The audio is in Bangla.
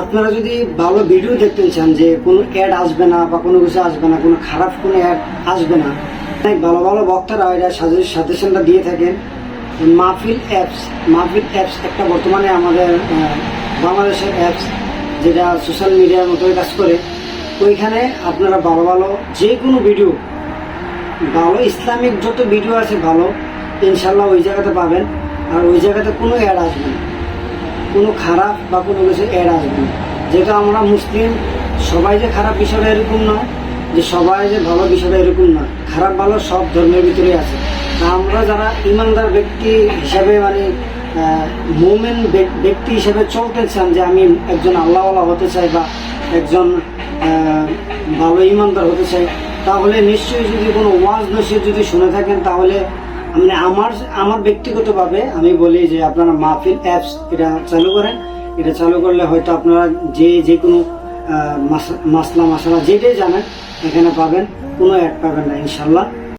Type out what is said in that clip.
আপনারা যদি ভালো ভিডিও দেখতে চান, যে কোনো অ্যাড আসবে না বা কোনো কিছু আসবে না, কোনো খারাপ কোনো অ্যাড আসবে না, অনেক ভালো ভালো বক্তারা এটা সাজেশনটা দিয়ে থাকেন। মাহফিল অ্যাপস একটা বর্তমানে আমাদের বাংলাদেশের অ্যাপস, যেটা সোশ্যাল মিডিয়ার মতোই কাজ করে। ওইখানে আপনারা ভালো ভালো যে কোনো ভিডিও, ভালো ইসলামিক যত ভিডিও আছে ভালো, ইনশাল্লাহ ওই জায়গাতে পাবেন। আর ওই জায়গাতে কোনো অ্যাড আসবে না, কোনো খারাপ বা কোনো কিছু অ্যাড আসবে না। যেটা আমরা মুসলিম, সবাই যে খারাপ বিষয়টা এরকম নয়, যে সবাই যে ভালো বিষয়টা এরকম নয়। খারাপ ভালো সব ধর্মের ভিতরেই আছে। আমরা যারা ইমানদার ব্যক্তি হিসাবে, মানে মুমিন ব্যক্তি হিসেবে চলতে চান, যে আমি একজন আল্লাহওয়ালা হতে চাই বা একজন ভালো ইমানদার হতে চাই, তাহলে নিশ্চয়ই যদি কোনো ওয়াজ নসিহত যদি শুনে থাকেন, তাহলে মানে আমার ব্যক্তিগতভাবে আমি বলি যে আপনারা মাহফিল অ্যাপস এটা চালু করেন। এটা চালু করলে হয়তো আপনারা যে কোনো মাসলা যেটাই জানেন এখানে পাবেন, কোনো অ্যাড পাবেন না ইনশাল্লাহ।